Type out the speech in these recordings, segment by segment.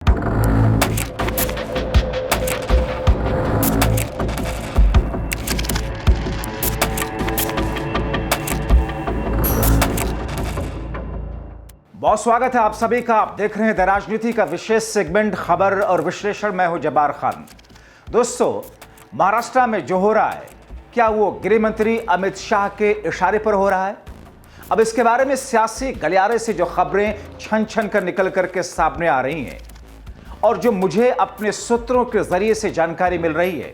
बहुत स्वागत है आप सभी का। आप देख रहे हैं द राजनीति का विशेष सेगमेंट खबर और विश्लेषण। मैं हूं जब्बार खान। दोस्तों, महाराष्ट्र में जो हो रहा है, क्या वो गृह मंत्री अमित शाह के इशारे पर हो रहा है? अब इसके बारे में सियासी गलियारे से जो खबरें छन छन कर निकल करके सामने आ रही हैं और जो मुझे अपने सूत्रों के जरिए से जानकारी मिल रही है,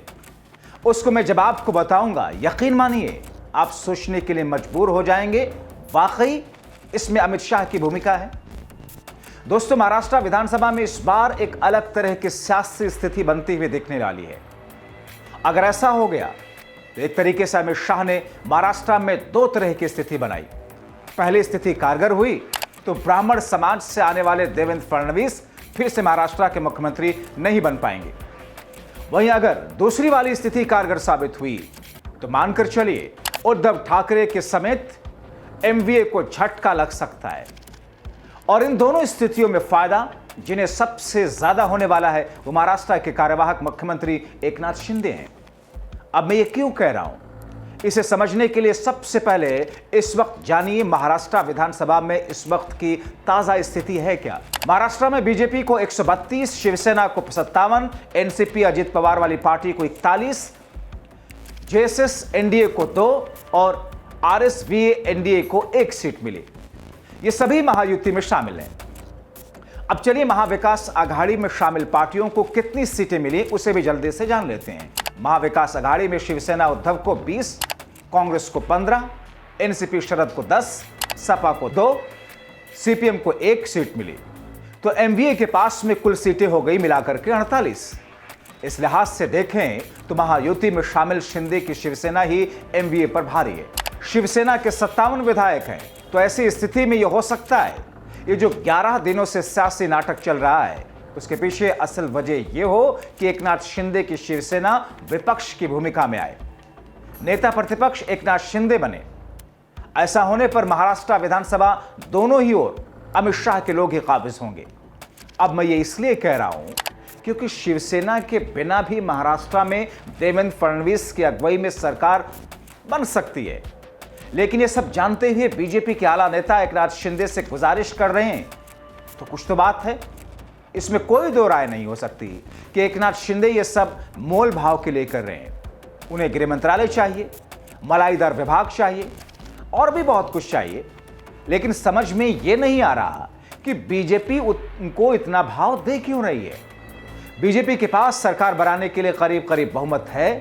उसको मैं जब आपको बताऊंगा, यकीन मानिए आप सोचने के लिए मजबूर हो जाएंगे, वाकई इसमें अमित शाह की भूमिका है। दोस्तों, महाराष्ट्र विधानसभा में इस बार एक अलग तरह की सियासी स्थिति बनती हुई दिखने वाली है। अगर ऐसा हो गया तो एक तरीके से अमित शाह ने महाराष्ट्र में दो तरह की स्थिति बनाई। पहली स्थिति कारगर हुई तो ब्राह्मण समाज से आने वाले देवेंद्र फडणवीस फिर से महाराष्ट्र के मुख्यमंत्री नहीं बन पाएंगे। वहीं अगर दूसरी वाली स्थिति कारगर साबित हुई तो मानकर चलिए उद्धव ठाकरे के समेत एमवीए को झटका लग सकता है। और इन दोनों स्थितियों में फायदा जिन्हें सबसे ज्यादा होने वाला है वो महाराष्ट्र के कार्यवाहक मुख्यमंत्री एकनाथ शिंदे हैं। अब मैं ये क्यों कह रहा हूं, इसे समझने के लिए सबसे पहले इस वक्त जानिए महाराष्ट्र विधानसभा में इस वक्त की ताजा स्थिति है क्या। महाराष्ट्र में बीजेपी को 132, शिवसेना को 57, एनसीपी अजित पवार वाली पार्टी को 41, जेएसएस एनडीए को 2 और आरएसवीए एनडीए को 1 सीट मिली। ये सभी महायुति में शामिल हैं। अब चलिए महाविकास आघाड़ी में शामिल पार्टियों को कितनी सीटें मिली उसे भी जल्दी से जान लेते हैं। महाविकास आघाड़ी में शिवसेना उद्धव को 20, कांग्रेस को 15, एनसीपी शरद को 10, सपा को 2, सीपीएम को 1 सीट मिली। तो एमवीए के पास में कुल सीटें हो गई मिलाकर के 48। इस लिहाज से देखें तो महायुति में शामिल शिंदे की शिवसेना ही एमवीए पर भारी है। शिवसेना के 57 विधायक हैं। तो ऐसी स्थिति में यह हो सकता है ये जो 11 दिनों से सियासी नाटक चल रहा है उसके पीछे असल वजह यह हो कि एकनाथ शिंदे की शिवसेना विपक्ष की भूमिका में आए, नेता प्रतिपक्ष एकनाथ शिंदे बने। ऐसा होने पर महाराष्ट्र विधानसभा दोनों ही ओर अमित शाह के लोग ही काबिज होंगे। अब मैं ये इसलिए कह रहा हूं क्योंकि शिवसेना के बिना भी महाराष्ट्र में देवेंद्र फडणवीस की अगुवाई में सरकार बन सकती है। लेकिन ये सब जानते हुए बीजेपी के आला नेता एकनाथ शिंदे से गुजारिश कर रहे हैं तो कुछ तो बात है। इसमें कोई दो राय नहीं हो सकती कि एकनाथ शिंदे ये सब मोल भाव के लिए कर रहे हैं। उन्हें गृह मंत्रालय चाहिए, मलाईदार विभाग चाहिए और भी बहुत कुछ चाहिए। लेकिन समझ में ये नहीं आ रहा कि बीजेपी उनको इतना भाव दे क्यों रही है। बीजेपी के पास सरकार बनाने के लिए करीब करीब बहुमत है।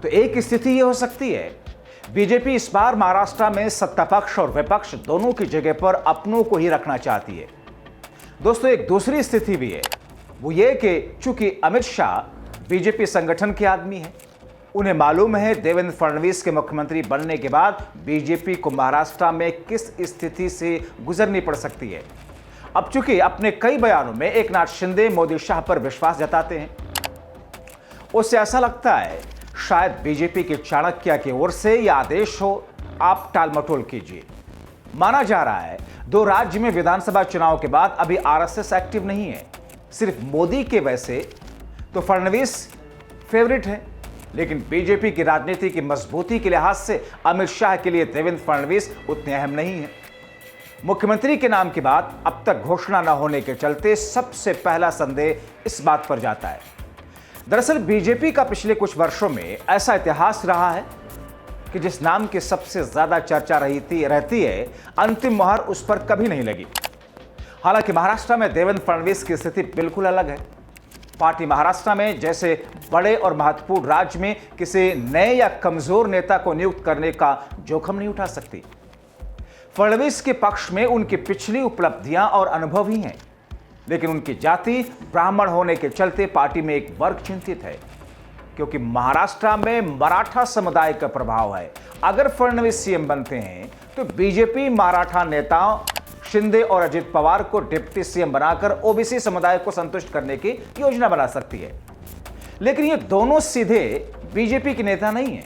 तो एक स्थिति ये हो सकती है, बीजेपी इस बार महाराष्ट्र में सत्ता पक्ष और विपक्ष दोनों की जगह पर अपनों को ही रखना चाहती है। दोस्तों, एक दूसरी स्थिति भी है, वो ये कि चूंकि अमित शाह बीजेपी संगठन के आदमी हैं, उन्हें मालूम है देवेंद्र फडणवीस के मुख्यमंत्री बनने के बाद बीजेपी को महाराष्ट्र में किस स्थिति से गुजरनी पड़ सकती है। अब चूंकि अपने कई बयानों में एकनाथ शिंदे मोदी शाह पर विश्वास जताते हैं, उससे ऐसा लगता है शायद बीजेपी के चाणक्य की ओर से यह आदेश हो, आप टालमटोल कीजिए। माना जा रहा है 2 राज्य में विधानसभा चुनाव के बाद अभी आरएसएस एक्टिव नहीं है, सिर्फ मोदी के। वैसे तो फडणवीस फेवरेट है, लेकिन बीजेपी की राजनीति की मजबूती के लिहाज से अमित शाह के लिए देवेंद्र फडणवीस उतने अहम नहीं है। मुख्यमंत्री के नाम की बात अब तक घोषणा न होने के चलते सबसे पहला संदेह इस बात पर जाता है। दरअसल बीजेपी का पिछले कुछ वर्षों में ऐसा इतिहास रहा है कि जिस नाम की सबसे ज्यादा चर्चा रहती है, अंतिम मोहर उस पर कभी नहीं लगी। हालांकि महाराष्ट्र में देवेंद्र फडणवीस की स्थिति बिल्कुल अलग है। पार्टी महाराष्ट्र में जैसे बड़े और महत्वपूर्ण राज्य में किसी नए या कमजोर नेता को नियुक्त करने का जोखिम नहीं उठा सकती। फडणवीस के पक्ष में उनकी पिछली उपलब्धियां और अनुभव ही हैं, लेकिन उनकी जाति ब्राह्मण होने के चलते पार्टी में एक वर्ग चिंतित है, क्योंकि महाराष्ट्र में मराठा समुदाय का प्रभाव है। अगर फडणवीस सीएम बनते हैं तो बीजेपी मराठा नेताओं शिंदे और अजित पवार को डिप्टी सीएम बनाकर ओबीसी समुदाय को संतुष्ट करने की योजना बना सकती है। लेकिन ये दोनों सीधे बीजेपी के नेता नहीं है,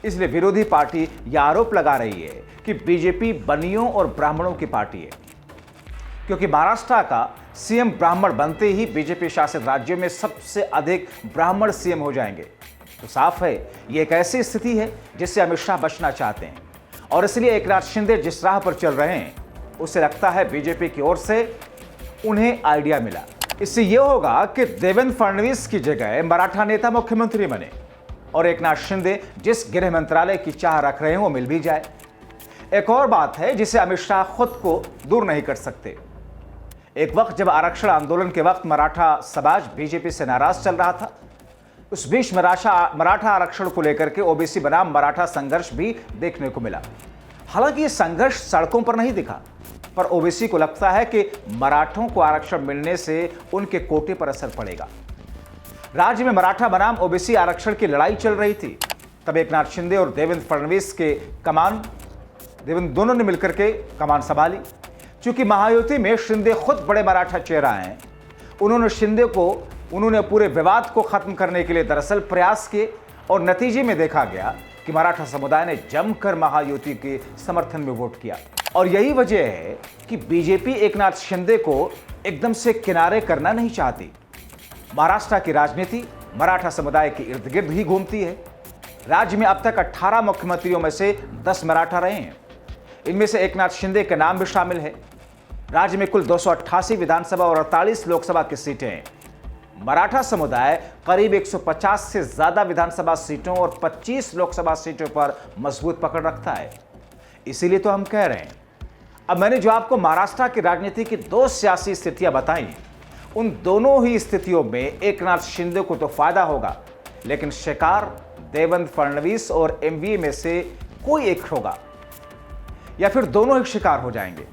इसलिए विरोधी पार्टी यह आरोप लगा रही है कि बीजेपी बनियों और ब्राह्मणों की पार्टी है, क्योंकि महाराष्ट्र का सीएम ब्राह्मण बनते ही बीजेपी शासित राज्यों में सबसे अधिक ब्राह्मण सीएम हो जाएंगे। तो साफ है ये एक ऐसी स्थिति है जिससे अमित शाह बचना चाहते हैं और इसलिए एकनाथ शिंदे जिस राह पर चल रहे हैं उसे लगता है बीजेपी की ओर से उन्हें आइडिया मिला। इससे यह होगा कि देवेंद्र फडणवीस की जगह मराठा नेता मुख्यमंत्री बने और एकनाथ शिंदे जिस गृह मंत्रालय की चाह रख रहे हैं वो मिल भी जाए। एक और बात है जिसे अमित शाह खुद को दूर नहीं कर सकते। एक वक्त जब आरक्षण आंदोलन के वक्त मराठा समाज बीजेपी से नाराज चल रहा था, उस बीच मराठा आरक्षण को लेकर के ओबीसी बनाम मराठा संघर्ष भी देखने को मिला। हालांकि ये संघर्ष सड़कों पर नहीं दिखा, पर ओबीसी को लगता है कि मराठों को आरक्षण मिलने से उनके कोटे पर असर पड़ेगा। राज्य में मराठा बनाम ओबीसी आरक्षण की लड़ाई चल रही थी, तब एकनाथ शिंदे और देवेंद्र फडणवीस दोनों ने मिलकर के कमान संभाली। क्योंकि महायुति में शिंदे खुद बड़े मराठा चेहरा हैं, उन्होंने पूरे विवाद को खत्म करने के लिए दरअसल प्रयास किए और नतीजे में देखा गया कि मराठा समुदाय ने जमकर महायुति के समर्थन में वोट किया। और यही वजह है कि बीजेपी एकनाथ शिंदे को एकदम से किनारे करना नहीं चाहती। महाराष्ट्र की राजनीति मराठा समुदाय के इर्द गिर्द ही घूमती है। राज्य में अब तक 18 मुख्यमंत्रियों में से 10 मराठा रहे हैं। इनमें से एकनाथ शिंदे का नाम भी शामिल है। राज्य में कुल 288 विधानसभा और 48 लोकसभा की सीटें हैं। मराठा समुदाय करीब 150 से ज्यादा विधानसभा सीटों और 25 लोकसभा सीटों पर मजबूत पकड़ रखता है। इसीलिए तो हम कह रहे हैं। अब मैंने जो आपको महाराष्ट्र की राजनीति की 2 सियासी स्थितियां बताई, उन दोनों ही स्थितियों में एकनाथ शिंदे को तो फायदा होगा, लेकिन शिकार देवेंद्र फडणवीस और एमवीए में से कोई एक होगा या फिर दोनों ही शिकार हो जाएंगे।